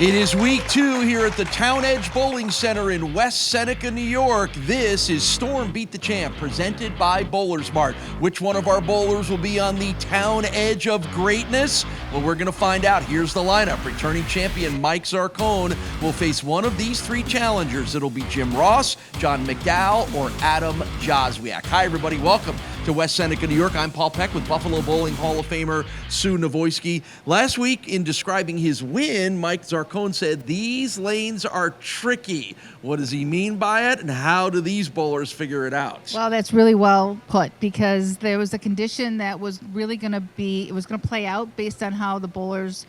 It is week 2 here at the Town Edge Bowling Center in West Seneca, New York. This is Storm Beat the Champ, presented by BowlersMart. Which one of our bowlers will be on the Town Edge of greatness? Well, we're going to find out. Here's the lineup. Returning champion Mike Zarcone will face one of these 3 challengers. It'll be Jim Ross, Jon McDowell, or Adam Jozwiak. Hi, everybody. Welcome to West Seneca, New York. I'm Paul Peck with Buffalo Bowling Hall of Famer Sue Nawojski. Last week, in describing his win, Mike Zarcone said, "These lanes are tricky." What does he mean by it, and how do these bowlers figure it out? Well, that's really well put, because there was a condition that was really going to play out based on how the bowlers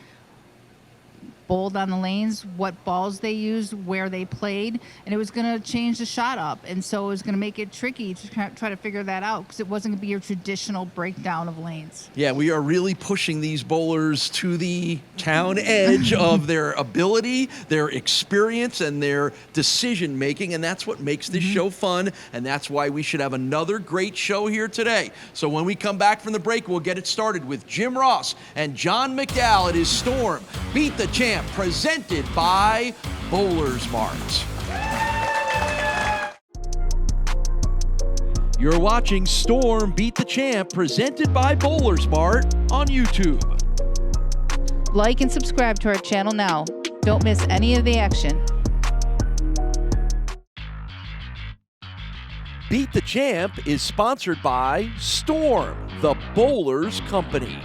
bowled on the lanes, what balls they used, where they played, and it was going to change the shot up. And so it was going to make it tricky to try to figure that out, because it wasn't going to be your traditional breakdown of lanes. Yeah, we are really pushing these bowlers to the town edge of their ability, their experience, and their decision making, and that's what makes this show fun, and that's why we should have another great show here today. So when we come back from the break, we'll get it started with Jim Ross and Jon McDowell. It is Storm Beat the Champ, presented by BowlersMart. You're watching Storm Beat the Champ, presented by BowlersMart on YouTube. Like and subscribe to our channel now. Don't miss any of the action. Beat the Champ is sponsored by Storm, the Bowlers Company.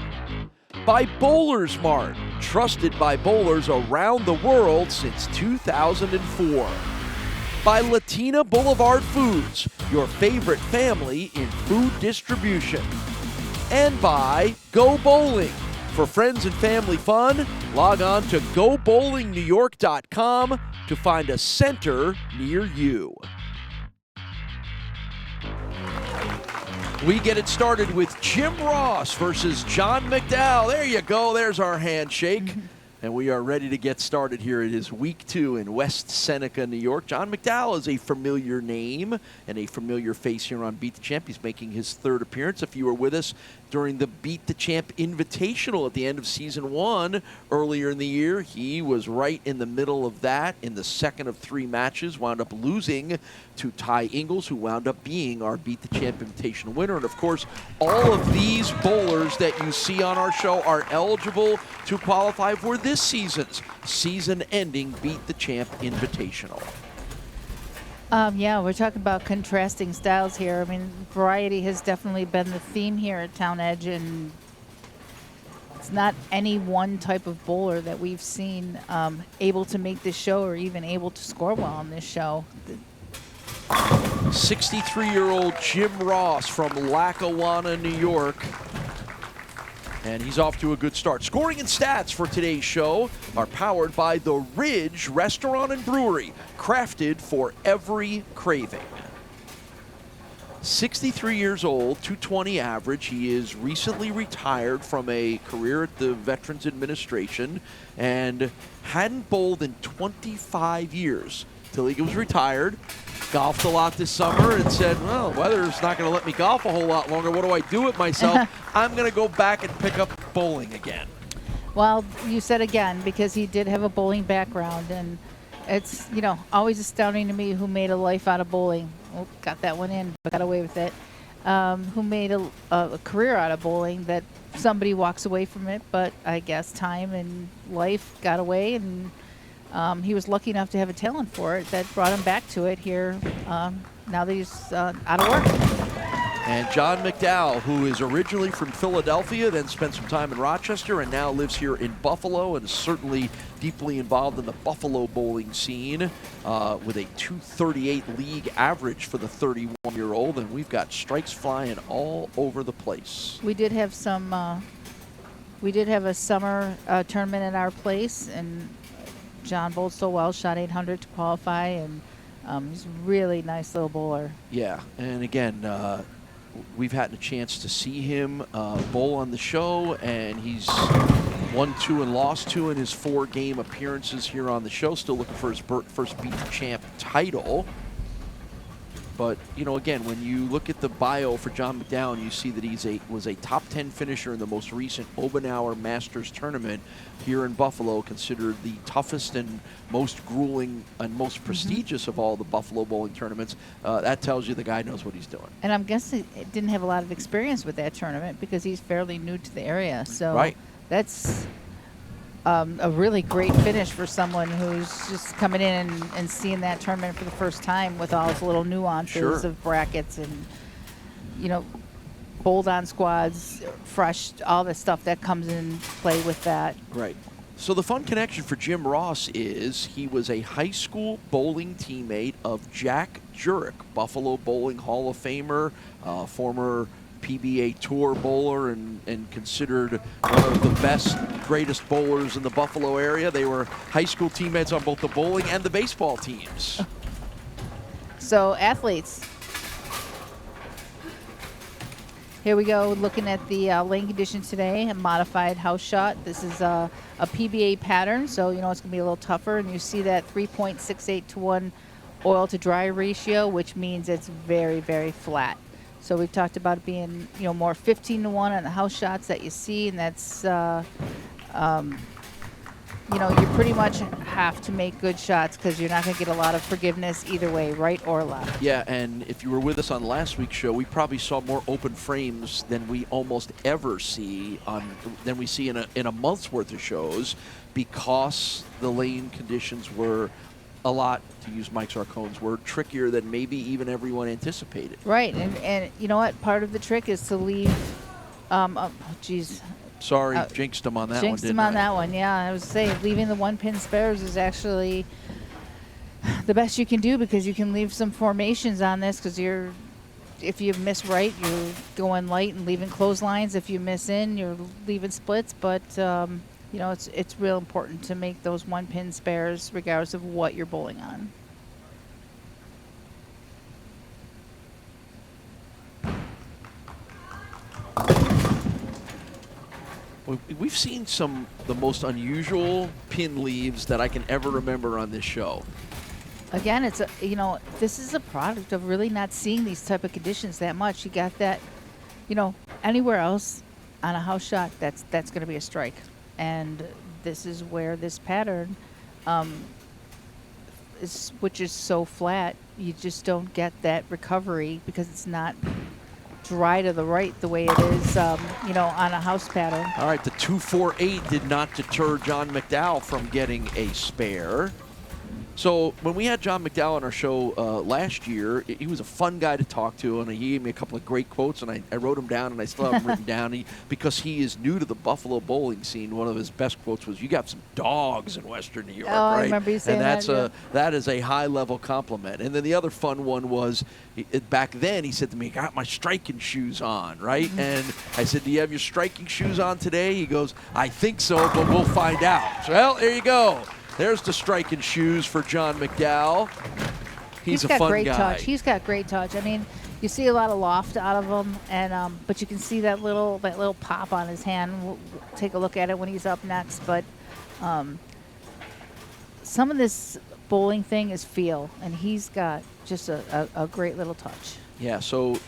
By BowlersMart, trusted by bowlers around the world since 2004. By Latina Boulevard Foods, your favorite family in food distribution. And by Go Bowling. For friends and family fun, log on to GoBowlingNewYork.com to find a center near you. We get it started with Jim Ross versus Jon McDowell. There you go. There's our handshake. And we are ready to get started here. It is week 2 in West Seneca, New York. Jon McDowell is a familiar name and a familiar face here on Beat the Champ. He's making his 3rd appearance. If you were with us during the Beat the Champ Invitational at the end of Season 1 earlier in the year, he was right in the middle of that in the 2nd of 3 matches, wound up losing to Ty Ingles, who wound up being our Beat the Champ Invitational winner. And, of course, all of these bowlers that you see on our show are eligible to qualify for this season's season-ending Beat the Champ Invitational. Yeah, we're talking about contrasting styles here. I mean, variety has definitely been the theme here at Town Edge, and it's not any one type of bowler that we've seen able to make this show or even able to score well on this show. 63-year-old Jim Ross from Lackawanna, New York. And he's off to a good start. Scoring and stats for today's show are powered by The Ridge Restaurant and Brewery, crafted for every craving. 63 years old, 220 average. He is recently retired from a career at the Veterans Administration and hadn't bowled in 25 years till he was retired. Golfed a lot this summer and said, well, weather's not going to let me golf a whole lot longer. What do I do with myself? I'm going to go back and pick up bowling again. Well, you said again, because he did have a bowling background, and it's, always astounding to me who made a life out of bowling. Oh, got that one in, but got away with it. Who made a career out of bowling, that somebody walks away from it, but I guess time and life got away, and he was lucky enough to have a talent for it that brought him back to it here now that he's out of work. And Jon McDowell, who is originally from Philadelphia, then spent some time in Rochester, and now lives here in Buffalo and is certainly deeply involved in the Buffalo bowling scene with a 238 league average for the 31-year-old, and we've got strikes flying all over the place. We did have some. We did have a summer tournament at our place, and John bowled so well, shot 800 to qualify, and he's a really nice little bowler. Yeah, and again, we've had a chance to see him bowl on the show, and he's won 2 and lost 2 in his 4 game appearances here on the show. Still looking for his first Beat the Champ title. But, again, when you look at the bio for Jon McDowell, you see that he was a top 10 finisher in the most recent Obenauer Masters tournament here in Buffalo, considered the toughest and most grueling and most prestigious of all the Buffalo bowling tournaments. That tells you the guy knows what he's doing. And I'm guessing it didn't have a lot of experience with that tournament because he's fairly new to the area. So right. That's a really great finish for someone who's just coming in and seeing that tournament for the first time with all its little nuances of brackets and, bold on squads, fresh, all the stuff that comes in play with that. Right. So the fun connection for Jim Ross is he was a high school bowling teammate of Jack Jurek, Buffalo Bowling Hall of Famer, former PBA Tour bowler and considered one of the best, greatest bowlers in the Buffalo area. They were high school teammates on both the bowling and the baseball teams. So athletes. Here we go, looking at the lane condition today, a modified house shot. This is a PBA pattern, so it's going to be a little tougher. And you see that 3.68 to 1 oil to dry ratio, which means it's very, very flat. So we've talked about it being, more 15 to 1 on the house shots that you see, and that's, you pretty much have to make good shots because you're not going to get a lot of forgiveness either way, right or left. Yeah, and if you were with us on last week's show, we probably saw more open frames than we almost ever see than we see in a month's worth of shows, because the lane conditions were a lot, to use Mike Zarcone's word, trickier than maybe even everyone anticipated. Right, and you know what? Part of the trick is to leave. Sorry, jinxed him on that one. Jinxed him on that one, yeah. I was saying leaving the 1-pin spares is actually the best you can do, because you can leave some formations on this, because if you miss right, you're going light and leaving clotheslines. If you miss in, you're leaving splits. But it's real important to make those 1-pin spares regardless of what you're bowling on. We've seen the most unusual pin leaves that I can ever remember on this show. Again, it's this is a product of really not seeing these type of conditions that much. You got that, anywhere else on a house shot, that's going to be a strike. And this is where this pattern, which is so flat, you just don't get that recovery because it's not dry to the right the way it is, on a house pattern. All right, the 248 did not deter Jon McDowell from getting a spare. So when we had Jon McDowell on our show last year, he was a fun guy to talk to, and he gave me a couple of great quotes, and I wrote them down, and I still have them written down. Because he is new to the Buffalo bowling scene, one of his best quotes was, "You got some dogs in Western New York," right? I remember you saying and that is a high-level compliment. And then the other fun one was, back then he said to me, "I got my striking shoes on," right? And I said, "Do you have your striking shoes on today?" He goes, "I think so, but we'll find out." So, well, there you go. There's the striking shoes for Jon McDowell. He's a fun guy. He's got great touch. He's got great touch. I mean, you see a lot of loft out of him, and but you can see that little pop on his hand. We'll take a look at it when he's up next. But some of this bowling thing is feel, and he's got just a great little touch. Yeah. So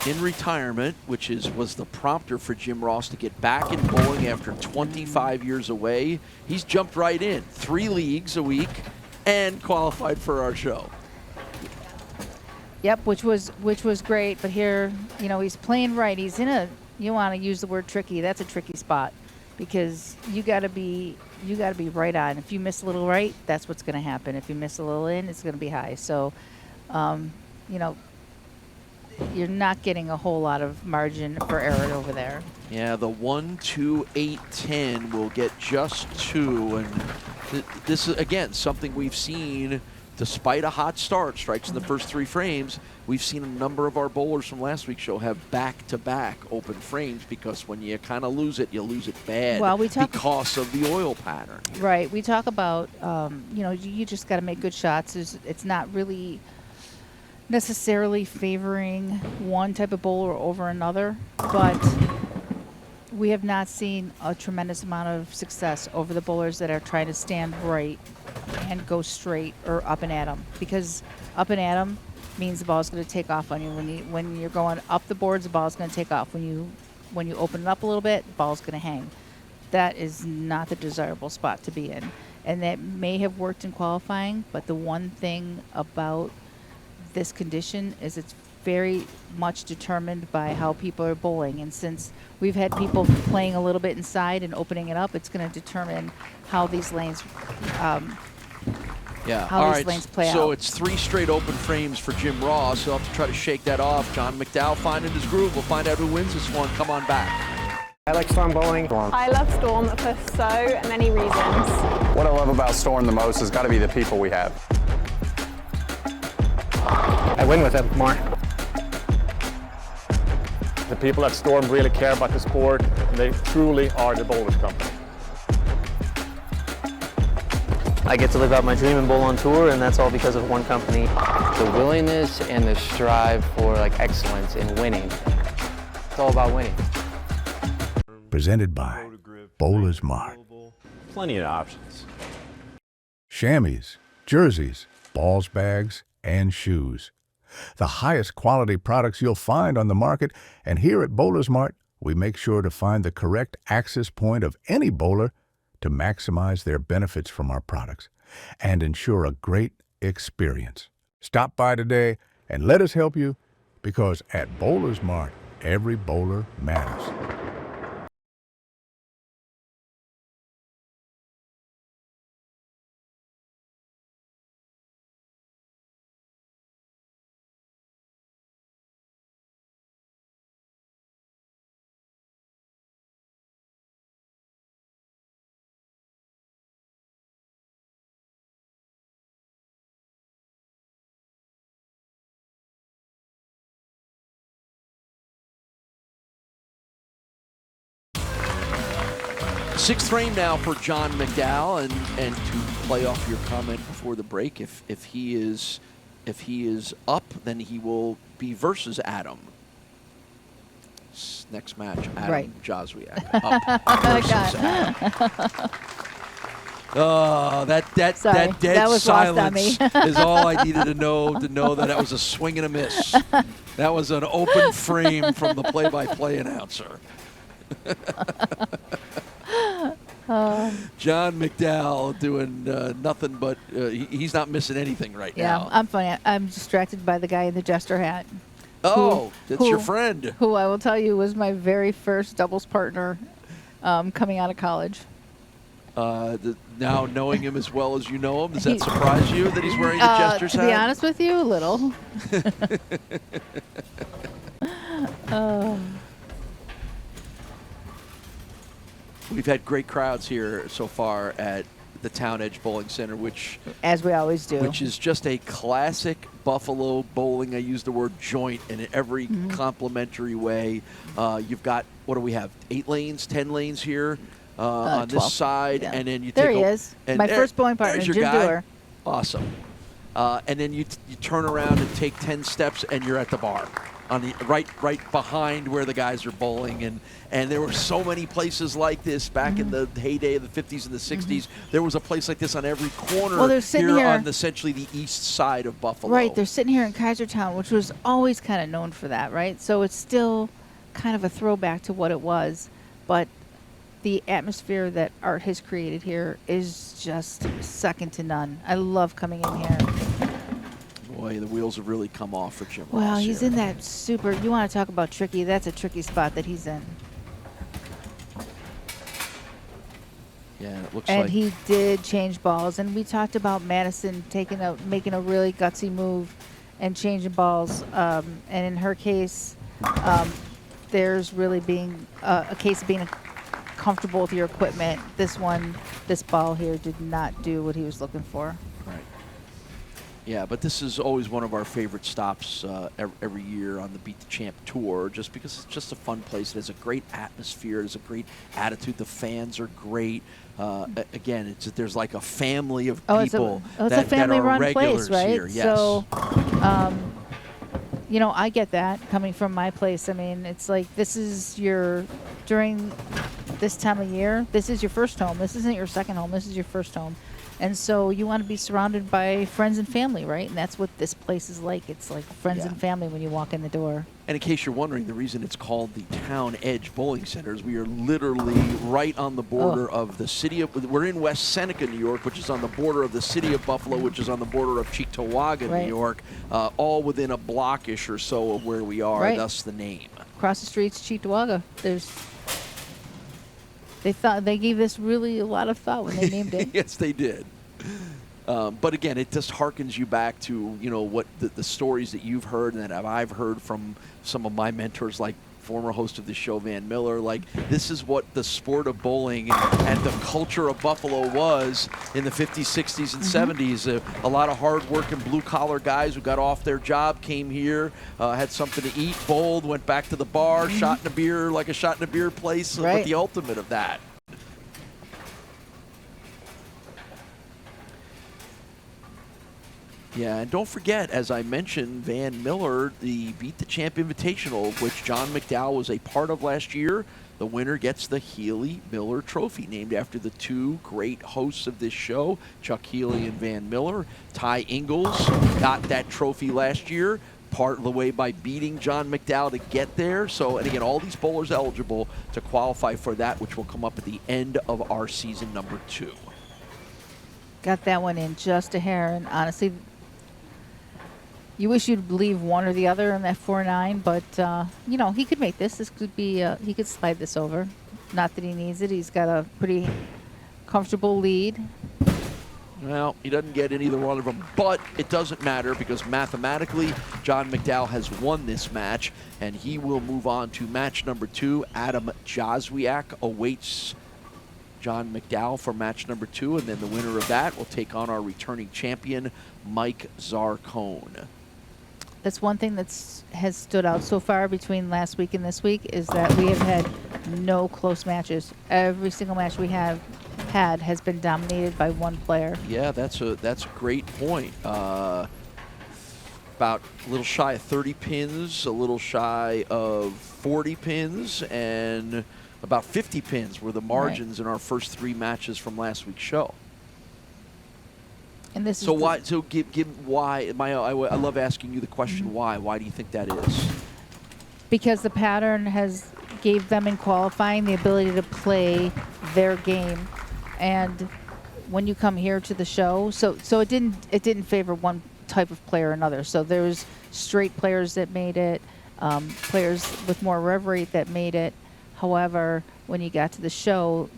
in retirement, which was the prompter for Jim Ross to get back in bowling after 25 years away, he's jumped right in. 3 leagues a week and qualified for our show. Yep, which was great. But here, he's playing right. He's in you want to use the word tricky. That's a tricky spot, because you got to be right on. If you miss a little right, that's what's going to happen. If you miss a little in, it's going to be high. So, you're not getting a whole lot of margin for error over there. Yeah, the 1, 2, 8, 10 will get just 2, and this is again something we've seen. Despite a hot start, strikes in the first 3 frames, we've seen a number of our bowlers from last week's show have back-to-back open frames, because when you kind of lose it, you lose it bad. Well, because of the oil pattern. Right. We talk about you just got to make good shots. It's not really necessarily favoring one type of bowler over another, but we have not seen a tremendous amount of success over the bowlers that are trying to stand right and go straight or up and at them, because up and at them, means the ball's going to take off on you. When you're going up the boards, the ball's going to take off. When you open it up a little bit, the ball's going to hang. That is not the desirable spot to be in. And that may have worked in qualifying, but the one thing about this condition is it's very much determined by how people are bowling. And since we've had people playing a little bit inside and opening it up, it's going to determine how these lanes lanes play out. So it's 3 straight open frames for Jim Ross. He'll have to try to shake that off. Jon McDowell finding his groove. We'll find out who wins this one. Come on back. I like storm bowling. I love Storm for so many reasons. What I love about Storm the most has got to be the people we have. I win with them more. The people at Storm really care about the sport, and they truly are the bowlers company. I get to live out my dream and bowl on tour, and that's all because of one company. The willingness and the strive for excellence in winning. It's all about winning. Presented by BowlersMart. Plenty of options. Chamois, jerseys, balls bags, and shoes. The highest quality products you'll find on the market, and here at BowlersMart, we make sure to find the correct access point of any bowler to maximize their benefits from our products and ensure a great experience. Stop by today and let us help you, because at BowlersMart, every bowler matters. Sixth frame now for Jon McDowell, and to play off your comment before the break, if he is up, then he will be versus Adam. Next match, Adam Jozwiak up versus Adam. Oh, that dead silence is all I needed to know that that was a swing and a miss. That was an open frame from the play-by-play announcer. Jon McDowell doing nothing but he's not missing anything right now. Yeah, I'm funny. I'm distracted by the guy in the jester hat. Oh, that's your friend. Who I will tell you was my very first doubles partner coming out of college. Now knowing him as well as you know him, does that surprise you that he's wearing the jester's hat? To be honest with you, a little. We've had great crowds here so far at the Town Edge Bowling Center, which, as we always do, which is just a classic Buffalo bowling. I use the word joint in every complimentary way. You've got, what do we have, 8 lanes, 10 lanes here on 12. this side, Yeah. and then you there take he is, and my first bowling partner, Jim Jim Dewar. Awesome. And then you turn around and take 10 steps, and you're at the bar. On the right behind where the guys are bowling, and there were so many places like this back in the heyday of the 50s and the 60s. There was a place like this on every corner. Well, they're sitting here on essentially the east side of Buffalo. Right, they're sitting here in Kaisertown, which was always kind of known for that, right? So it's still kind of a throwback to what it was, but the atmosphere that Art has created here is just second to none. I love coming in here. Boy, the wheels have really come off for Jim Ross. Well, he's here. in that super, you want to talk about tricky, that's a tricky spot that he's in. Yeah, it looks and like. He did change balls, and we talked about Madison making a really gutsy move and changing balls. And in her case, there's really being a case of being comfortable with your equipment. This ball here did not do what he was looking for. Right. Yeah, but this is always one of our favorite stops every year on the Beat the Champ Tour, just because it's just a fun place. It has a great atmosphere. It has a great attitude. The fans are great. Again, there's like a family of people it's that a family-run are regulars place, right? here. Yes. So, I get that coming from my place. I mean, it's like during this time of year, this is your first home. This isn't your second home. This is your first home. And so you want to be surrounded by friends and family, right? And that's what this place is like. It's like friends and family when you walk in the door. And in case you're wondering, the reason it's called the Town Edge Bowling Center is we are literally right on the border of the city of, we're in West Seneca, New York, which is on the border of the city of Buffalo, which is on the border of Cheektowaga, New York, all within a blockish or so of where we are, thus the name. Across the street's Cheektowaga. They gave this really a lot of thought when they named it. Yes, they did. But again, it just harkens you back to, you know, what the stories that you've heard and that I've heard from some of my mentors, like former host of the show, Van Miller. Like, this is what the sport of bowling and the culture of Buffalo was in the 50s, 60s, and 70s. A lot of hard-working blue-collar guys who got off their job, came here, had something to eat, bowled, went back to the bar, shot in a beer, like a shot in a beer place, but the ultimate of that. Yeah, and don't forget, as I mentioned, Van Miller, the Beat the Champ Invitational, which Jon McDowell was a part of last year. The winner gets the Healy Miller Trophy, named after the two great hosts of this show, Chuck Healy and Van Miller. Ty Ingalls got that trophy last year, part of the way by beating Jon McDowell to get there. So, and again, all these bowlers eligible to qualify for that, which will come up at the end of our season number 2. Got that one in just a hair, and honestly, you wish you'd leave one or the other in that 4-9, but you know, he could make this. This could be he could slide this over. Not that he needs it. He's got a pretty comfortable lead. Well, he doesn't get in either one of them, but it doesn't matter because mathematically, Jon McDowell has won this match, and he will move on to match number 2. Adam Jozwiak awaits Jon McDowell for match number 2, and then the winner of that will take on our returning champion, Mike Zarcone. That's one thing has stood out so far between last week and this week is that we have had no close matches. Every single match we have had has been dominated by one player. Yeah, that's a great point. About a little shy of 30 pins, a little shy of 40 pins, and about 50 pins were the margins in our first 3 matches from last week's show. And this so is why? So give why? I love asking you the question. Why? Why do you think that is? Because the pattern has gave them in qualifying the ability to play their game, and when you come here to the show, so it didn't favor one type of player or another. So there's straight players that made it, players with more rev rate that made it. However, when you got to the show,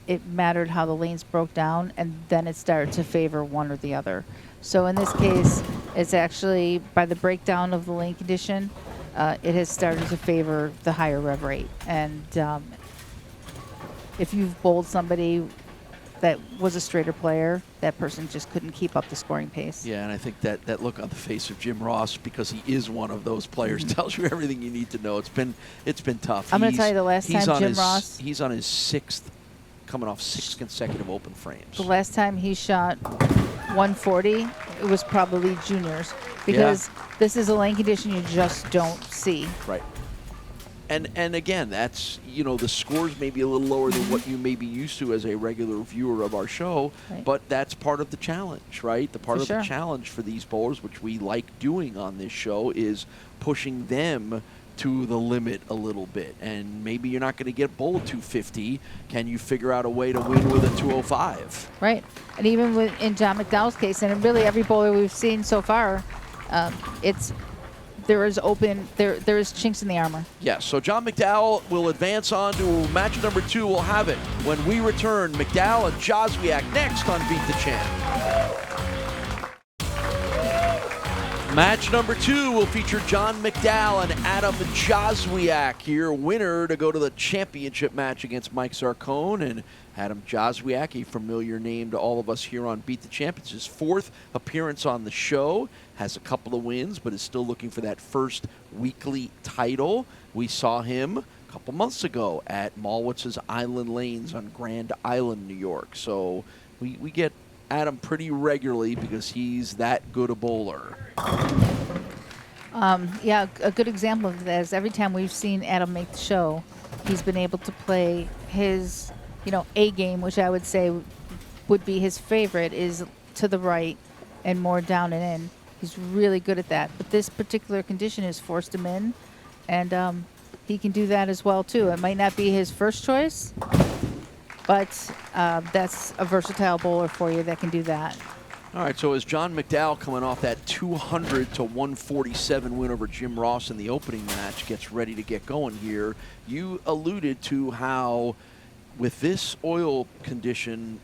it mattered how the lanes broke down, and then it started to favor one or the other. So in this case, it's actually by the breakdown of the lane condition, it has started to favor the higher rev rate. And if you've bowled somebody that was a straighter player, that person just couldn't keep up the scoring pace. Yeah, and I think that look on the face of Jim Ross, because he is one of those players, tells you everything you need to know. It's been tough. I'm going to tell you the last time Jim Ross... He's on his 6th, coming off 6 consecutive open frames. The last time he shot 140, it was probably juniors, because this is a lane condition you just don't see. Right. And again, that's, you know, the scores may be a little lower than what you may be used to as a regular viewer of our show, but that's part of the challenge, right? The part of the challenge for these bowlers, which we like doing on this show, is pushing them to the limit a little bit. And maybe you're not going to get bowled 250. Can you figure out a way to win with a 205? Right. And even in Jon McDowell's case, and really every bowler we've seen so far, there is chinks in the armor. Yes, so Jon McDowell will advance on to match number 2. We'll have it when we return. McDowell and Jozwiak next on Beat the Champ. Match number 2 will feature Jon McDowell and Adam Jozwiak here. Winner to go to the championship match against Mike Zarcone. And Adam Jozwiak, a familiar name to all of us here on Beat the Champ. It's his 4th appearance on the show. Has a couple of wins, but is still looking for that first weekly title. We saw him a couple months ago at Malwitz's Island Lanes on Grand Island, New York. So we get Adam pretty regularly because he's that good a bowler. Yeah, a good example of that is every time we've seen Adam make the show, he's been able to play his, A game, which I would say would be his favorite is to the right and more down and in. He's really good at that. But this particular condition has forced him in, and he can do that as well, too. It might not be his first choice, but that's a versatile bowler for you that can do that. All right, so as Jon McDowell coming off that 200 to 147 win over Jim Ross in the opening match gets ready to get going here, you alluded to how with this oil condition,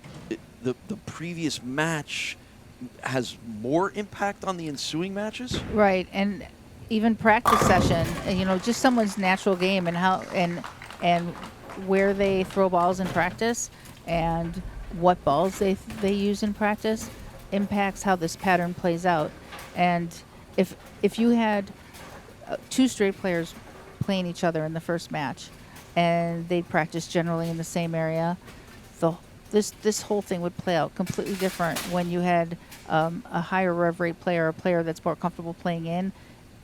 the previous match has more impact on the ensuing matches? Right, and even practice session, just someone's natural game and how and where they throw balls in practice and what balls they use in practice impacts how this pattern plays out. And if you had 2 straight players playing each other in the first match and they practice generally in the same area, this whole thing would play out completely different when you had a higher rev rate player, a player that's more comfortable playing in.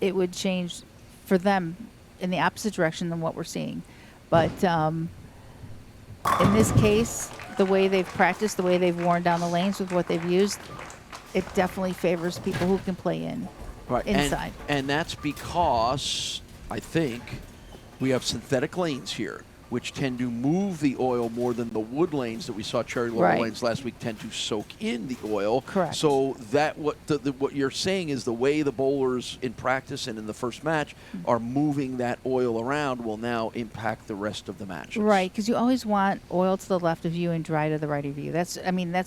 It would change for them in the opposite direction than what we're seeing. But in this case, the way they've practiced, the way they've worn down the lanes with what they've used, it definitely favors people who can play inside. And that's because I think we have synthetic lanes here, which tend to move the oil more than the wood lanes that we saw cherry laurel lanes last week tend to soak in the oil. Correct. So that what you're saying is the way the bowlers in practice and in the first match are moving that oil around will now impact the rest of the matches. Right, because you always want oil to the left of you and dry to the right of you. That's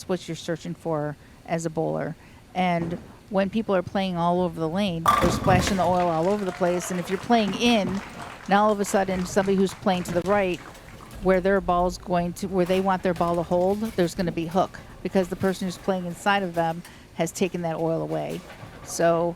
what you're searching for as a bowler. And when people are playing all over the lane, they're splashing the oil all over the place. And if you're playing in, now all of a sudden somebody who's playing to the right, where their ball's going to, where they want their ball to hold, there's going to be hook because the person who's playing inside of them has taken that oil away. So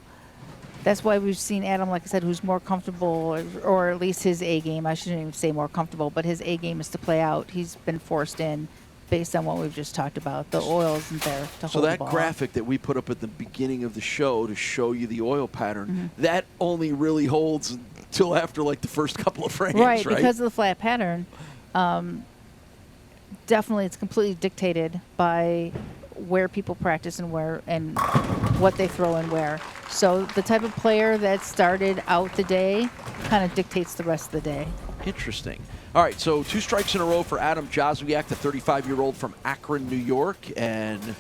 that's why we've seen Adam, like I said, who's more comfortable, or at least his A game. I shouldn't even say more comfortable, but his A game is to play out. He's been forced in based on what we've just talked about. The oil isn't there to hold the ball. So that graphic that we put up at the beginning of the show to show you the oil pattern, that only really holds until after like the first couple of frames, right? Because of the flat pattern. Definitely it's completely dictated by where people practice and where and what they throw and where. So the type of player that started out the day kind of dictates the rest of the day. Interesting. All right, so 2 strikes in a row for Adam Jozwiak, the 35-year-old from Akron, New York, and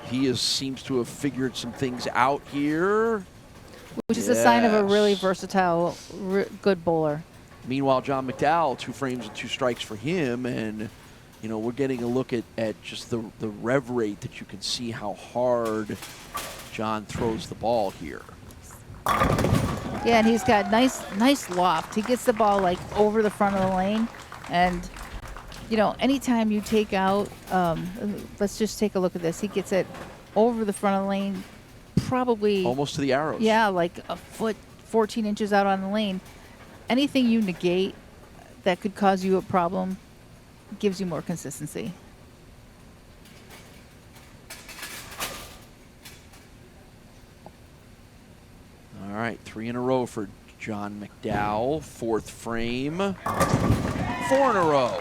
he seems to have figured some things out here. Which is a sign of a really versatile, good bowler. Meanwhile, Jon McDowell, 2 frames and 2 strikes for him, and we're getting a look at just the rev rate that you can see how hard Jon throws the ball here. Yeah, and he's got nice loft. He gets the ball like over the front of the lane, and anytime you take out, let's just take a look at this. He gets it over the front of the lane, probably almost to the arrows. Yeah, like a foot, 14 inches out on the lane. Anything you negate that could cause you a problem gives you more consistency. All right, 3 in a row for Jon McDowell. 4th frame. 4 in a row.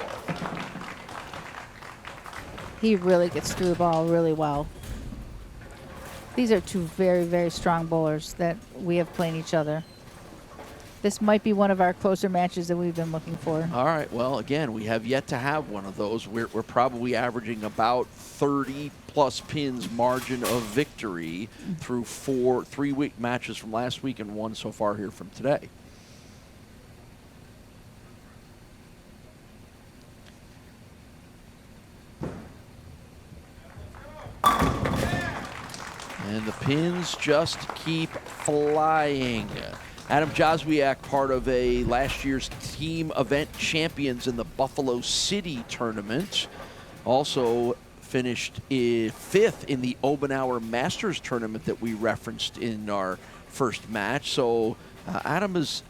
He really gets through the ball really well. These are 2 very, very strong bowlers that we have playing each other. This might be one of our closer matches that we've been looking for. All right. Well, again, we have yet to have one of those. We're probably averaging about 30-plus pins margin of victory through 3-week matches from last week and 1 so far here from today. And the pins just keep flying. Adam Jozwiak, part of last year's team event champions in the Buffalo City tournament. Also finished 5th in the Obenauer Masters tournament that we referenced in our first match. So Adam is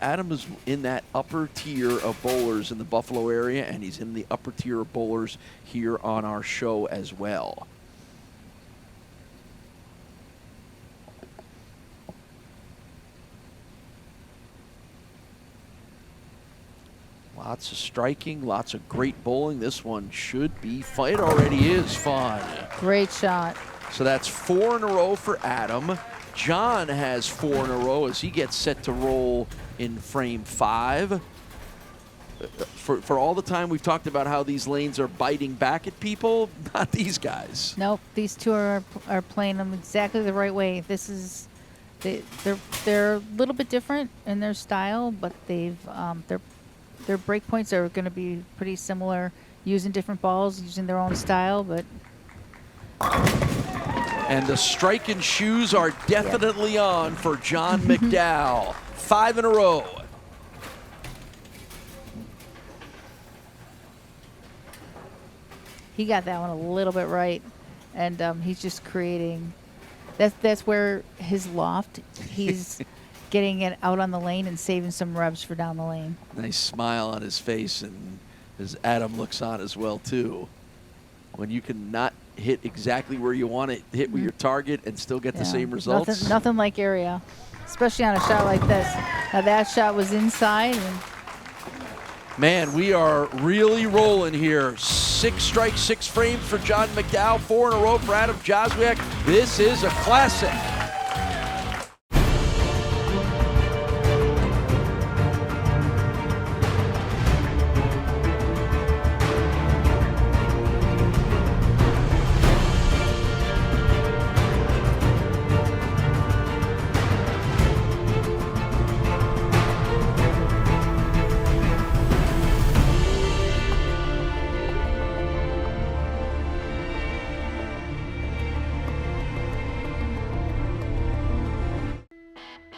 in that upper tier of bowlers in the Buffalo area, and he's in the upper tier of bowlers here on our show as well. Lots of striking, lots of great bowling. This one should be fun. It already is fun. Great shot. So that's 4 in a row for Adam. Jon has 4 in a row as he gets set to roll in frame 5. For all the time we've talked about how these lanes are biting back at people, not these guys. Nope, these two are playing them exactly the right way. This is they're a little bit different in their style, but they've their break points are going to be pretty similar, using different balls, using their own style, but. And the strike and shoes are definitely on for Jon McDowell. 5 in a row. He got that one a little bit right, and he's just creating. That's where his loft. He's getting it out on the lane and saving some revs for down the lane. Nice smile on his face, and as Adam looks on as well too. When you can not hit exactly where you want to hit with your target and still get the same results. Nothing like area, especially on a shot like this. Now that shot was inside. And man, we are really rolling here. 6 strikes, 6 frames for Jon McDowell, 4 in a row for Adam Jozwiak. This is a classic.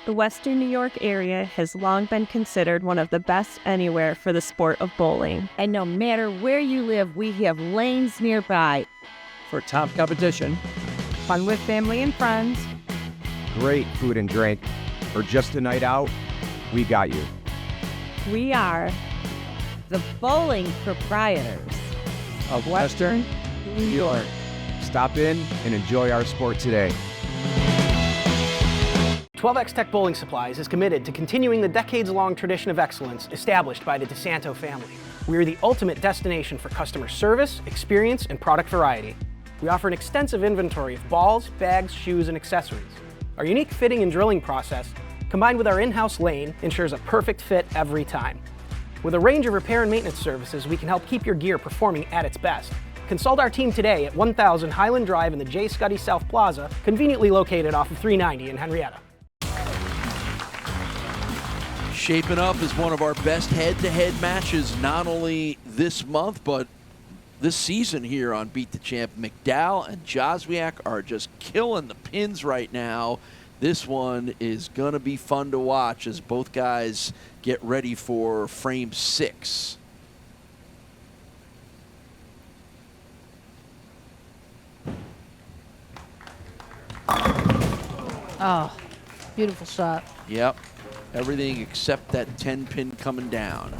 The Western New York area has long been considered one of the best anywhere for the sport of bowling. And no matter where you live, we have lanes nearby. For top competition, Fun with family and friends, great food and drink, or just a night out, we got you. We are The Bowling Proprietors Of Western New York. Stop in and enjoy our sport today. 12X Tech Bowling Supplies is committed to continuing the decades-long tradition of excellence established by the DeSanto family. We are the ultimate destination for customer service, experience, and product variety. We offer an extensive inventory of balls, bags, shoes, and accessories. Our unique fitting and drilling process, combined with our in-house lane, ensures a perfect fit every time. With a range of repair and maintenance services, we can help keep your gear performing at its best. Consult our team today at 1000 Highland Drive in the J. Scuddy South Plaza, conveniently located off of 390 in Henrietta. Shaping up as one of our best head-to-head matches, not only this month, but this season here on Beat the Champ. McDowell and Jozwiak are just killing the pins right now. This one is going to be fun to watch as both guys get ready for frame 6. oh, beautiful shot. Yep. Everything except that 10-pin coming down.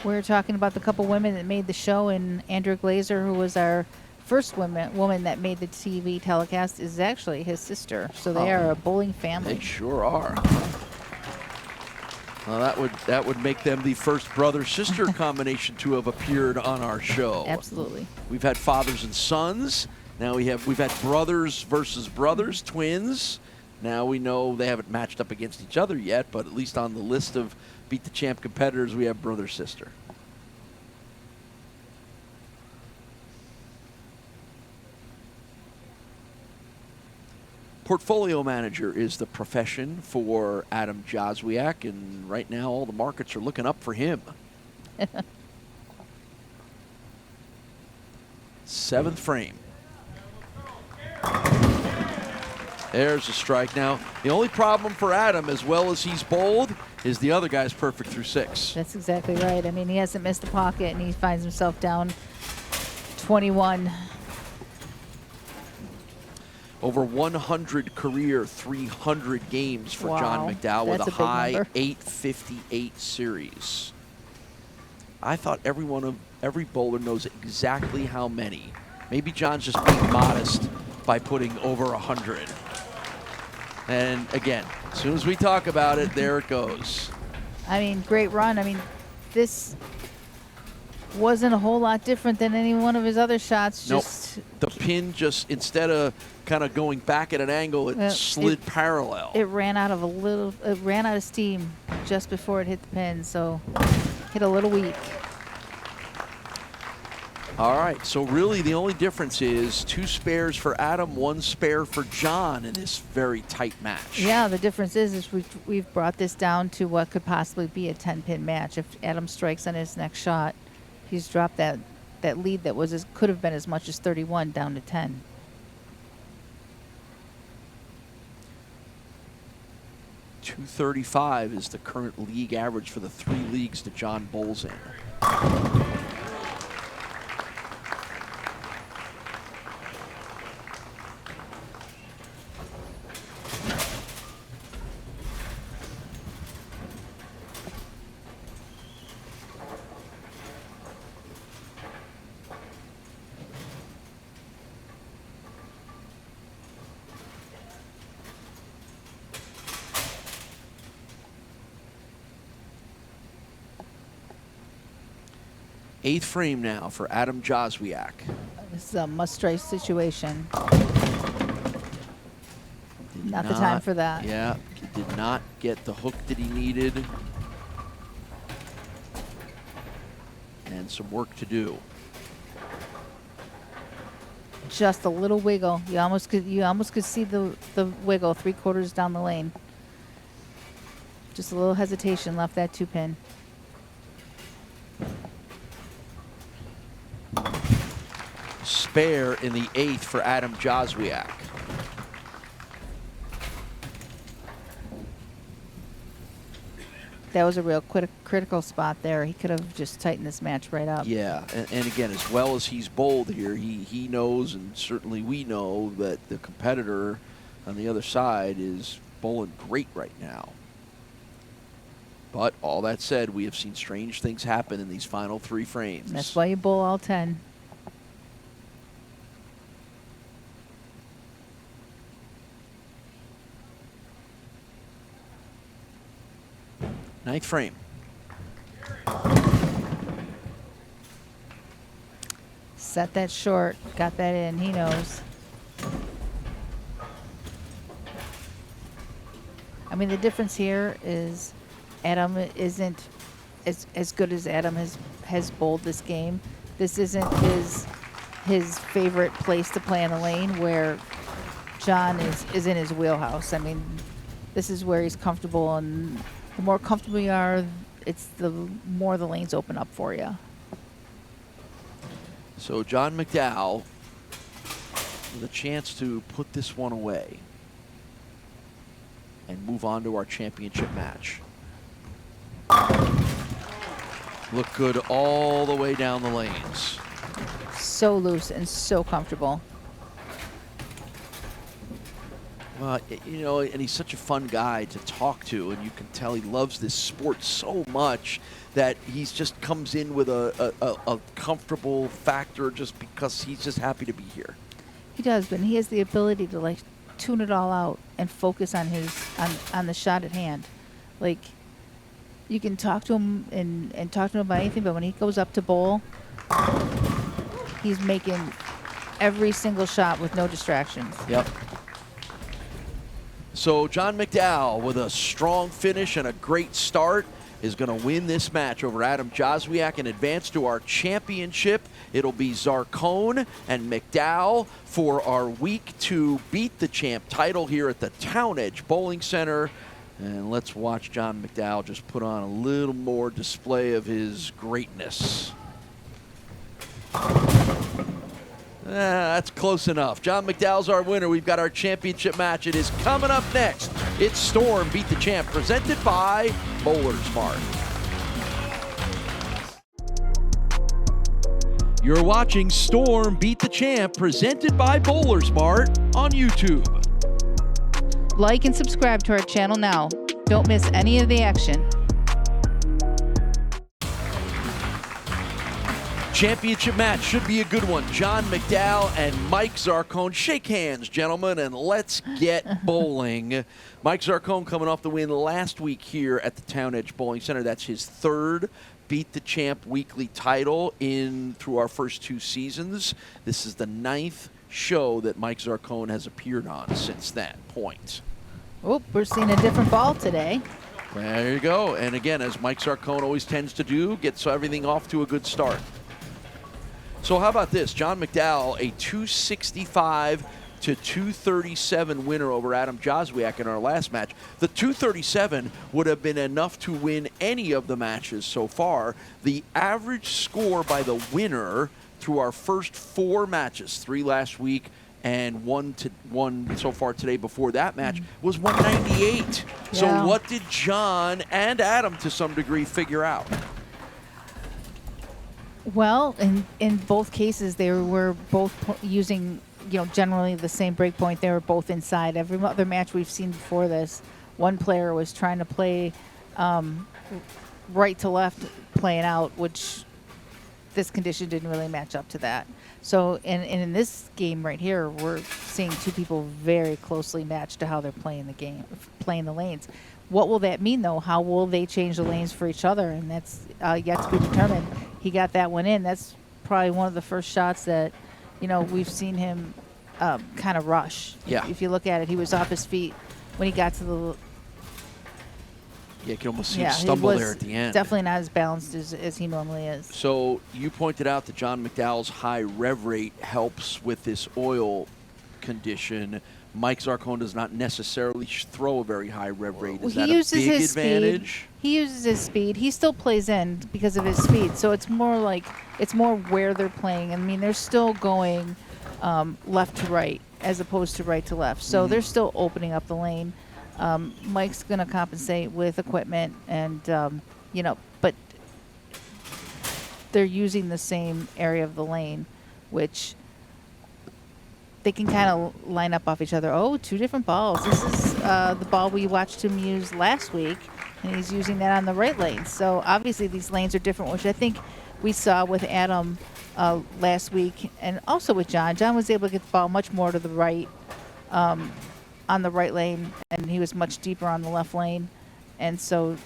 We were talking about the couple women that made the show, and Andrea Glazer, who was our first woman that made the TV telecast, is actually his sister. So they are a bowling family. They sure are. Well, that would make them the first brother-sister combination to have appeared on our show. Absolutely. We've had fathers and sons. Now we've had brothers versus brothers, twins. Now we know they haven't matched up against each other yet, but at least on the list of Beat the Champ competitors, we have brother-sister. Portfolio manager is the profession for Adam Jozwiak, and right now all the markets are looking up for him. 7th frame. There's a strike. Now, the only problem for Adam, as well as he's bowled, is the other guy's perfect through 6. That's exactly right. I mean, he hasn't missed the pocket, and he finds himself down 21. Over 100 career 300 games for Jon McDowell with a high 858 series. I thought every bowler knows exactly how many. Maybe Jon's just being modest by putting over 100. And again, as soon as we talk about it, there it goes. I mean, great run. I mean, this wasn't a whole lot different than any one of his other shots. Nope. Just The pin just, instead of kind of going back at an angle, it slid parallel. It ran out of steam just before it hit the pin, so hit a little weak. All right, so really the only difference is 2 spares for Adam, 1 spare for Jon in this very tight match. Yeah, the difference is we've brought this down to what could possibly be a 10-pin match. If Adam strikes on his next shot, he's dropped that lead that could have been as much as 31 down to 10. .235 is the current league average for the 3 leagues that Jon bowls in. Eighth frame now for Adam Jozwiak. This is a must-try situation. Not the time for that. Yeah, he did not get the hook that he needed. And some work to do. Just a little wiggle. You almost could see the wiggle 3/4 down the lane. Just a little hesitation left that 2-pin. Spare in the 8th for Adam Jozwiak. That was a real critical spot there. He could have just tightened this match right up. Yeah, and again, as well as he's bowled here, he knows, and certainly we know, that the competitor on the other side is bowling great right now. But all that said, we have seen strange things happen in these final 3 frames. That's why you bowl all 10. Ninth frame. Set that short, got that in, he knows. I mean, the difference here is Adam isn't as good as Adam has bowled this game. This isn't his favorite place to play in the lane, where Jon is in his wheelhouse. I mean, this is where he's comfortable, and the more comfortable you are, it's the more the lanes open up for you. So Jon McDowell with a chance to put this one away and move on to our championship match. Look good all the way down the lanes. So loose and so comfortable. Well, you know, and he's such a fun guy to talk to, and you can tell he loves this sport so much that he's just comes in with a comfortable factor just because he's just happy to be here. He does, but he has the ability to like tune it all out and focus on on the shot at hand. Like, you can talk to him and talk to him about anything, but when he goes up to bowl, he's making every single shot with no distractions. Yep. So Jon McDowell, with a strong finish and a great start, is going to win this match over Adam Jozwiak and advance to our championship. It'll be Zarcone and McDowell for our Week 2 Beat the Champ title here at the Town Edge Bowling Center. And let's watch Jon McDowell just put on a little more display of his greatness. That's close enough. Jon McDowell's our winner. We've got our championship match. It is coming up next. It's Storm Beat the Champ, presented by BowlersMart. You're watching Storm Beat the Champ, presented by BowlersMart on YouTube. Like and subscribe to our channel now. Don't miss any of the action. Championship match should be a good one. Jon McDowell and Mike Zarcone. Shake hands, gentlemen, and let's get bowling. Mike Zarcone coming off the win last week here at the Town Edge Bowling Center. That's his third Beat the Champ weekly title through our first 2 seasons. This is the 9th show that Mike Zarcone has appeared on since that point. Oh, we're seeing a different ball today. There you go. And again, as Mike Zarcone always tends to do, gets everything off to a good start. So how about this? Jon McDowell, a 265 to 237 winner over Adam Jozwiak in our last match. The 237 would have been enough to win any of the matches so far. The average score by the winner through our first 4 matches, 3 last week and one so far today before that match, was 198. Yeah. So what did Jon and Adam to some degree figure out? Well, in both cases, they were both using, generally the same break point. They were both inside. Every other match we've seen before this, one player was trying to play right to left, playing out, which this condition didn't really match up to that. So, in this game right here, we're seeing 2 people very closely matched to how they're playing the game, playing the lanes. What will that mean, though? How will they change the lanes for each other? And that's yet to be determined. He got that one in. That's probably one of the first shots that, we've seen him kind of rush. Yeah. If you look at it, he was off his feet when he got to the... Yeah, you can almost see him stumble there at the end. Definitely not as balanced as he normally is. So you pointed out that Jon McDowell's high rev rate helps with this oil condition. Mike Zarcone does not necessarily throw a very high rev rate. Is that a big advantage? Speed. He uses his speed. He still plays in because of his speed. So it's more where they're playing. I mean, they're still going left to right as opposed to right to left. So they're still opening up the lane. Mike's going to compensate with equipment, and but they're using the same area of the lane, which they can kind of line up off each other. Oh, 2 different balls. This is the ball we watched him use last week, and he's using that on the right lane. So obviously these lanes are different, which I think we saw with Adam last week, and also with Jon. Jon was able to get the ball much more to the right, on the right lane, and he was much deeper on the left lane. And so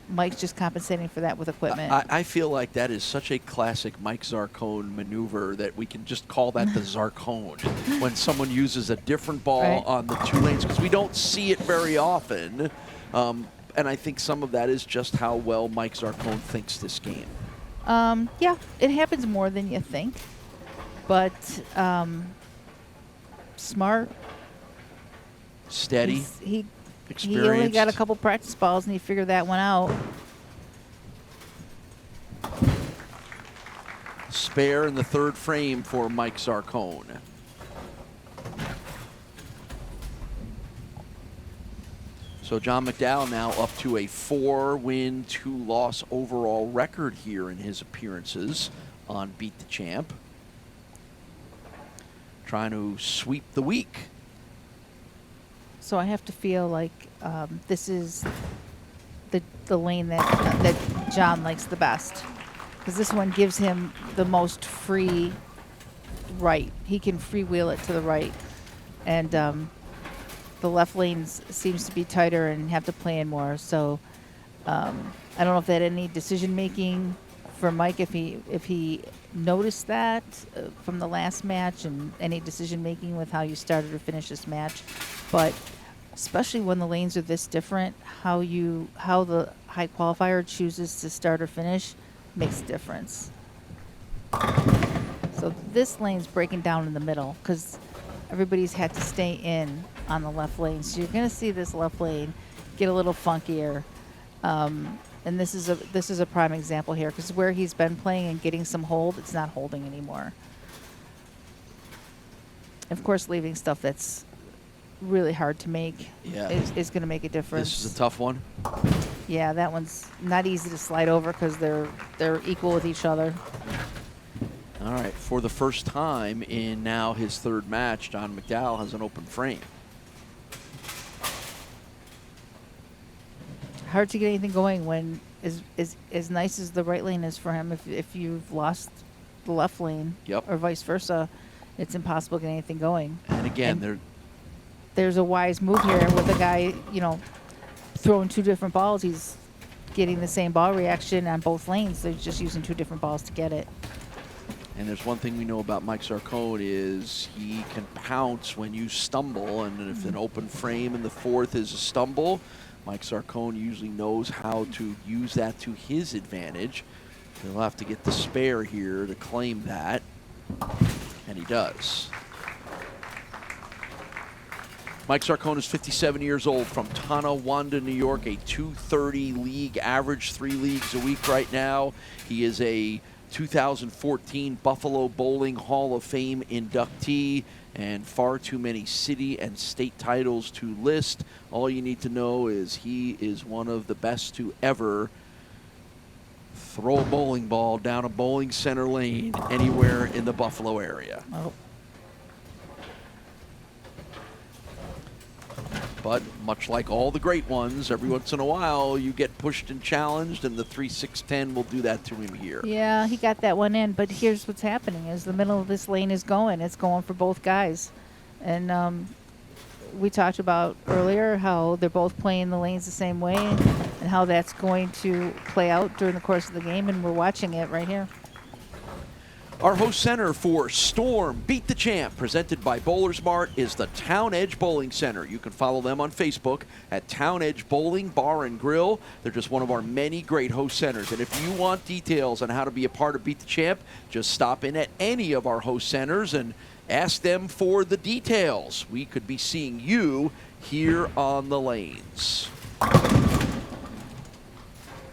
Mike's just compensating for that with equipment. I feel like that is such a classic Mike Zarcone maneuver that we can just call that the Zarcone when someone uses a different ball on the 2 lanes, because we don't see it very often. And I think some of that is just how well Mike Zarcone thinks this game. Yeah, it happens more than you think, but smart. Steady. He experienced. only got a couple practice balls, and he figured that one out. Spare in the 3rd frame for Mike Zarcone. So Jon McDowell now up to a 4-win, 2-loss overall record here in his appearances on Beat the Champ. Trying to sweep the week. So I have to feel like this is the lane that Jon likes the best, because this one gives him the most free right. He can freewheel it to the right, and the left lane seems to be tighter and have to play in more. So I don't know if that had any decision making for Mike, if he noticed that from the last match, and any decision making with how you started or finished this match. But especially when the lanes are this different, how the high qualifier chooses to start or finish makes a difference. So this lane's breaking down in the middle because everybody's had to stay in on the left lane. So you're going to see this left lane get a little funkier. And this is a prime example here, because where he's been playing and getting some hold, it's not holding anymore. Of course, leaving stuff that's really hard to make is going to make a difference. This is a tough one. Yeah, that one's not easy to slide over because they're equal with each other. All right, for the first time in now his 3rd match, Jon McDowell has an open frame. Hard to get anything going when as nice as the right lane is for him, if you've lost the left lane, Yep. or vice versa, it's impossible to get anything going. And again, And there's a wise move here with a guy, throwing 2 different balls. He's getting the same ball reaction on both lanes. They're just using 2 different balls to get it. And there's one thing we know about Mike Zarcone is he can pounce when you stumble, and if an open frame in the 4th is a stumble, Mike Zarcone usually knows how to use that to his advantage. He'll have to get the spare here to claim that, and he does. Mike Zarcone is 57 years old, from Tonawanda, New York, a .230 league average, 3 leagues a week right now. He is a 2014 Buffalo Bowling Hall of Fame inductee, and far too many city and state titles to list. All you need to know is he is one of the best to ever throw a bowling ball down a bowling center lane anywhere in the Buffalo area. Oh. But much like all the great ones, every once in a while you get pushed and challenged, and the 3-6-10 will do that to him here. Yeah, he got that one in, but here's what's happening is the middle of this lane is going. It's going for both guys. And we talked about earlier how they're both playing the lanes the same way and how that's going to play out during the course of the game, and we're watching it right here. Our host center for Storm Beat the Champ, presented by BowlersMart, is the Town Edge Bowling Center. You can follow them on Facebook at Town Edge Bowling Bar and Grill. They're just one of our many great host centers. And if you want details on how to be a part of Beat the Champ, just stop in at any of our host centers and ask them for the details. We could be seeing you here on the lanes.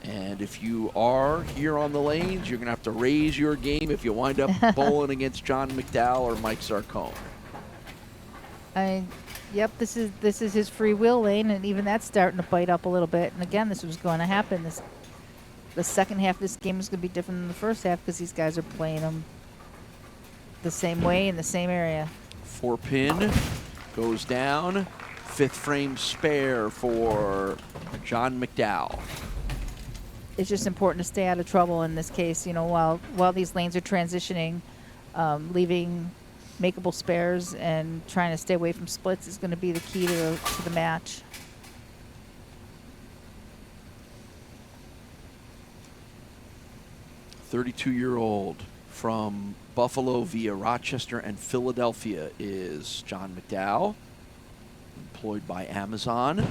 And if you are here on the lanes, you're going to have to raise your game if you wind up bowling against Jon McDowell or Mike Zarcone. Yep, this is his free will lane, and even that's starting to bite up a little bit. And again, this was going to happen. The second half of this game is going to be different than the first half because these guys are playing them the same way in the same area. 4-pin goes down. 5th frame spare for Jon McDowell. It's just important to stay out of trouble in this case, while these lanes are transitioning, leaving makeable spares and trying to stay away from splits is going to be the key to the match. "32-year-old from Buffalo via Rochester and Philadelphia is Jon McDowell, employed by Amazon.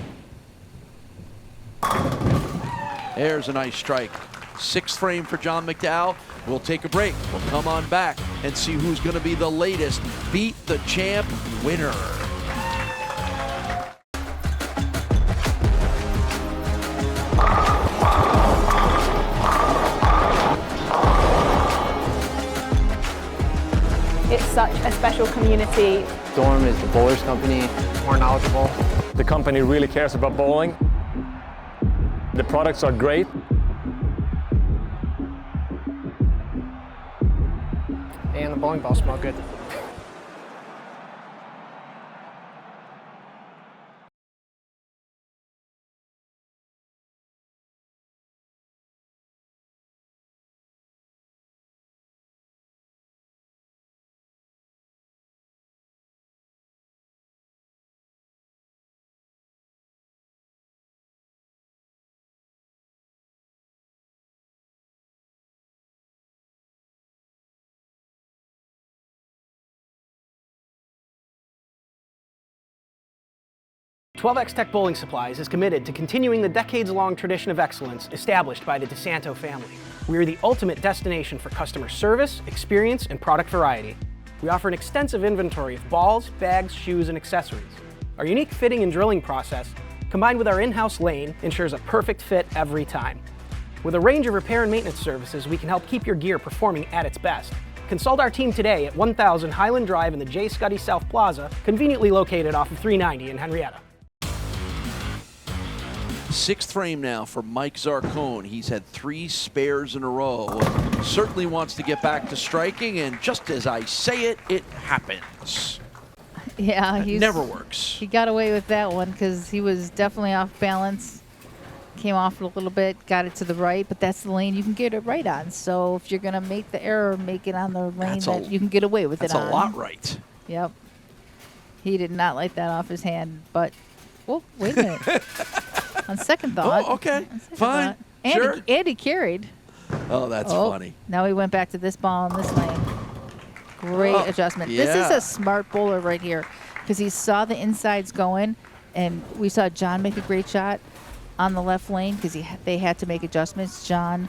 There's a nice strike. 6th frame for Jon McDowell. We'll take a break. We'll come on back and see who's going to be the latest Beat the Champ winner. It's such a special community. Storm is the bowlers company. More knowledgeable. The company really cares about bowling. The products are great. And the bowling balls smell good. XXX Tech Bowling Supplies is committed to continuing the decades-long tradition of excellence established by the DeSanto family. We are the ultimate destination for customer service, experience, and product variety. We offer an extensive inventory of balls, bags, shoes, and accessories. Our unique fitting and drilling process, combined with our in-house lane, ensures a perfect fit every time. With a range of repair and maintenance services, we can help keep your gear performing at its best. Consult our team today at 1000 Highland Drive in the J. Scuddy South Plaza, conveniently located off of 390 in Henrietta. 6th frame now for Mike Zarcone. He's had 3 spares in a row. Certainly wants to get back to striking, and just as I say it, it happens. Yeah, It never works. He got away with that one because he was definitely off balance. came off it a little bit, got it to the right, but that's the lane you can get it right on. So if you're going to make the error, make it on the lane that you can get away with it on. That's a lot right. Yep. He did not like that off his hand, but, oh, wait a minute. On second thought. Oh, okay. Fine. Sure. And he carried. Oh, that's funny. Now he went back to this ball in this lane. Great adjustment. Yeah. This is a smart bowler right here because he saw the insides going, and we saw Jon make a great shot on the left lane because they had to make adjustments. Jon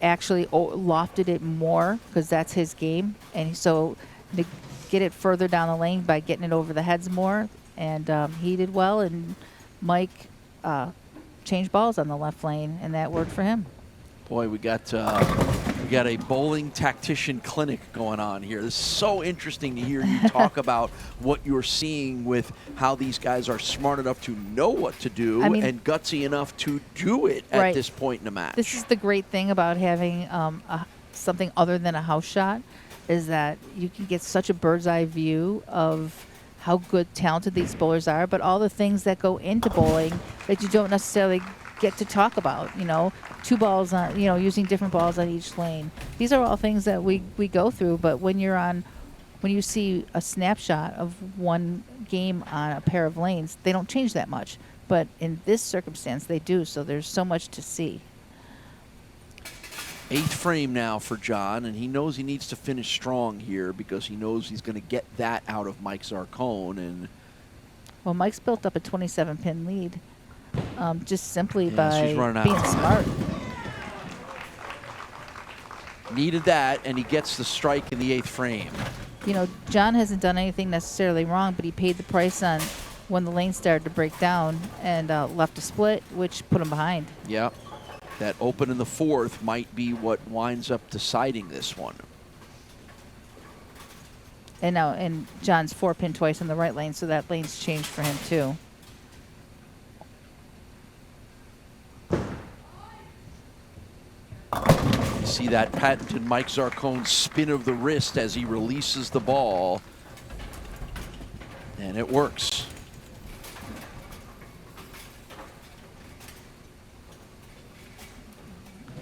actually lofted it more because that's his game, and so to get it further down the lane by getting it over the heads more, and he did well, and Mike changed balls on the left lane, and that worked for him. Boy, we got a bowling tactician clinic going on here. This is so interesting to hear you talk about what you're seeing with how these guys are smart enough to know what to do and gutsy enough to do it at this point in the match. This is the great thing about having something other than a house shot, is that you can get such a bird's eye view of how good, talented these bowlers are, but all the things that go into bowling that you don't necessarily get to talk about, 2 balls on, using different balls on each lane. These are all things that we go through, but when you see a snapshot of one game on a pair of lanes, they don't change that much. But in this circumstance, they do, so there's so much to see. 8th frame now for Jon, and he knows he needs to finish strong here because he knows he's going to get that out of Mike Zarcone. And well, Mike's built up a 27-pin lead. Just simply by being smart. Needed that, and he gets the strike in the 8th frame. Jon hasn't done anything necessarily wrong, but he paid the price on when the lane started to break down and left a split, which put him behind. Yep. That open in the 4th might be what winds up deciding this one. And Jon's 4-pin twice in the right lane, so that lane's changed for him too. You see that patented Mike Zarcone spin of the wrist as he releases the ball. And it works.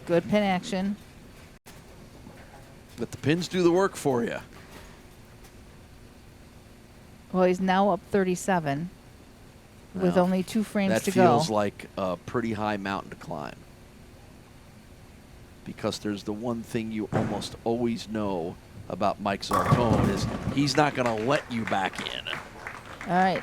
Good pin action. Let the pins do the work for you. Well, he's now up 37 with only 2 frames to go. That feels like a pretty high mountain to climb. Because there's the one thing you almost always know about Mike Zarcone is he's not going to let you back in. All right.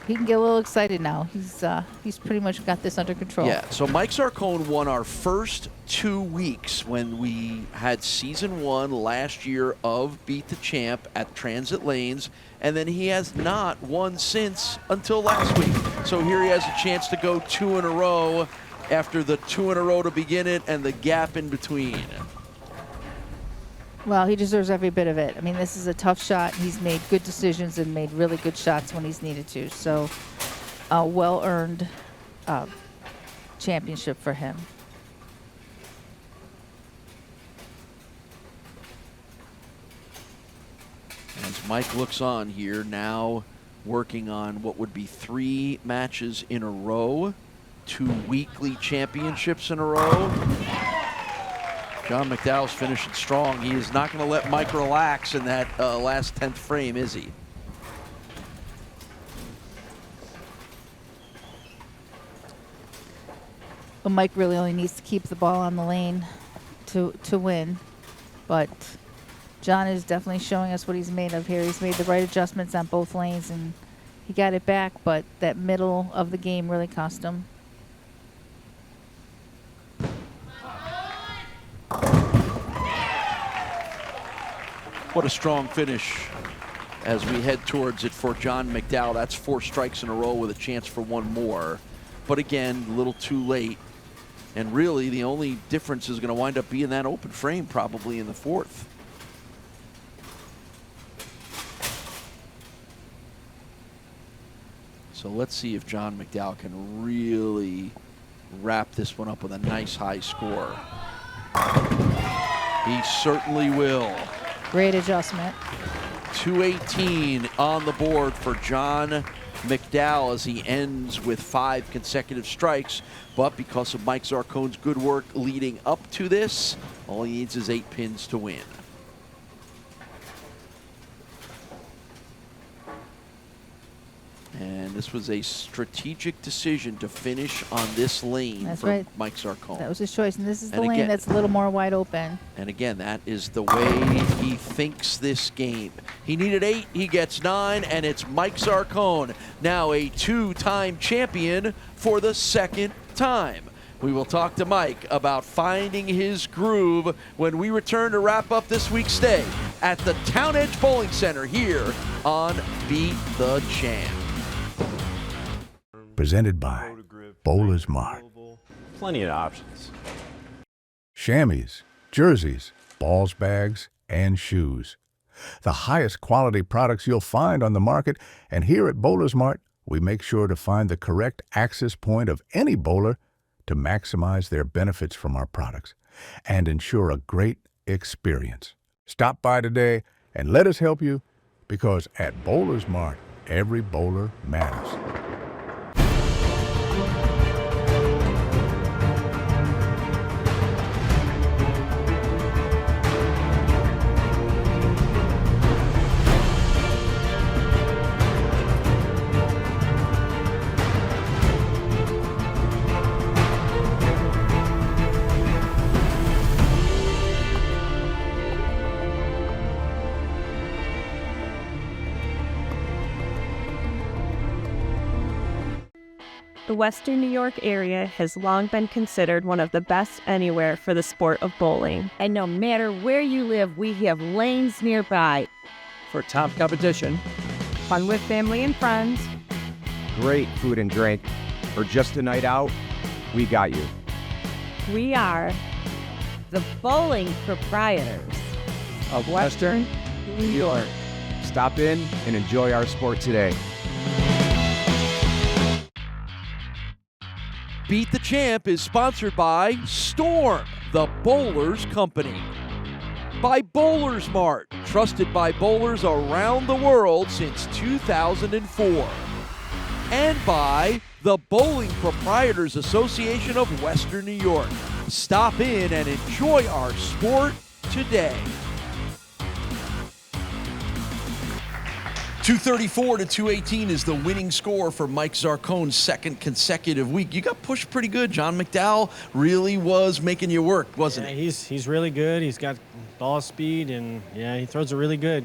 He can get a little excited now. He's pretty much got this under control. Yeah, so Mike Zarcone won our first 2 weeks when we had season 1 last year of Beat the Champ at Transit Lanes, and then he has not won since until last week. So here he has a chance to go 2 in a row after the 2 in a row to begin it and the gap in between. Well, he deserves every bit of it. I mean, this is a tough shot. He's made good decisions and made really good shots when he's needed to. So, a well-earned championship for him. As Mike looks on here, now working on what would be 3 matches in a row, 2 weekly championships in a row. Jon McDowell's finishing strong. He is not going to let Mike relax in that last 10th frame, is he? Well, Mike really only needs to keep the ball on the lane to win. But Jon is definitely showing us what he's made of here. He's made the right adjustments on both lanes, and he got it back, but that middle of the game really cost him. What a strong finish as we head towards it for Jon McDowell. That's 4 strikes in a row with a chance for 1 more. But again, a little too late. And really, the only difference is going to wind up being that open frame probably in the 4th. So let's see if Jon McDowell can really wrap this one up with a nice high score. He certainly will. Great adjustment. 218 on the board for Jon McDowell as he ends with 5 consecutive strikes. But because of Mike Zarcone's good work leading up to this, all he needs is 8 pins to win. And this was a strategic decision to finish on this lane for Mike Zarcone. That was his choice, and this is the lane that's a little more wide open. And again, that is the way he thinks this game. He needed 8, he gets 9, and it's Mike Zarcone, now a 2-time champion for the 2nd time. We will talk to Mike about finding his groove when we return to wrap up this week's stay at the Town Edge Bowling Center here on Beat the Champ. Presented by BowlersMart. Plenty of options. Chamois, jerseys, balls bags, and shoes. The highest quality products you'll find on the market, and here at BowlersMart, we make sure to find the correct access point of any bowler to maximize their benefits from our products and ensure a great experience. Stop by today and let us help you, because at BowlersMart, every bowler matters. The Western New York area has long been considered one of the best anywhere for the sport of bowling. And no matter where you live, we have lanes nearby. For top competition, Fun with family and friends, great food and drink, or just a night out, we got you. we are the Bowling Proprietors Of Western New York. Stop in and enjoy our sport today. Beat the Champ is sponsored by Storm, the Bowlers Company. By BowlersMart, trusted by bowlers around the world since 2004. And by the Bowling Proprietors Association of Western New York. Stop in and enjoy our sport today. 234 to 218 is the winning score for Mike Zarcone's second consecutive week. You got pushed pretty good. Jon McDowell really was making you work, wasn't he? He's really good. He's got ball speed, and he throws it really good.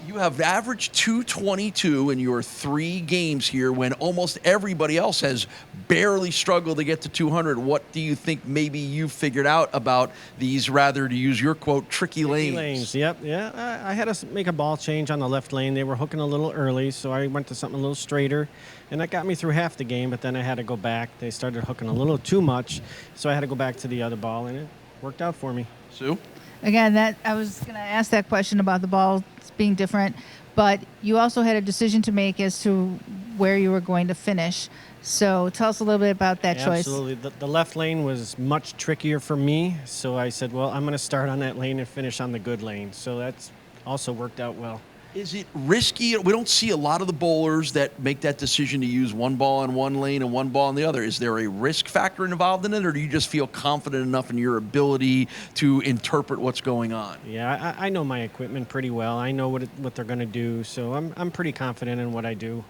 You have averaged 222 in your 3 games here when almost everybody else has barely struggled to get to 200. What do you think maybe you figured out about these, rather, to use your quote, tricky lanes? Yep, yeah. I had to make a ball change on the left lane. They were hooking a little early, so I went to something a little straighter, and that got me through half the game, but then I had to go back. They started hooking a little too much, so I had to go back to the other ball, and it worked out for me. Sue? Again, I was going to ask that question about the balls being different, but you also had a decision to make as to where you were going to finish. So tell us a little bit about that choice. Absolutely. The left lane was much trickier for me, so I said, well, I'm going to start on that lane and finish on the good lane. So that's also worked out well. Is it risky? We don't see a lot of the bowlers that make that decision to use one ball on one lane and one ball on the other. Is there a risk factor involved in it, or do you just feel confident enough in your ability to interpret what's going on? Yeah, I know my equipment pretty well. I know what they're going to do, so I'm pretty confident in what I do.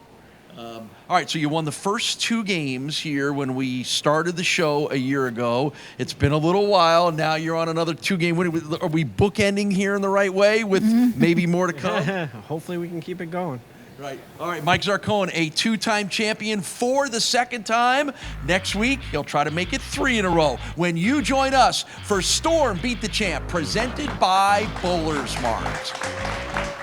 All right, so you won the first 2 games here when we started the show a year ago. It's been a little while. Now you're on another 2-game win. Are we bookending here in the right way with maybe more to come? Hopefully we can keep it going. Right. All right, Mike Zarcone, a 2-time champion for the 2nd time. Next week, he'll try to make it 3 in a row when you join us for Storm Beat the Champ, presented by BowlersMart.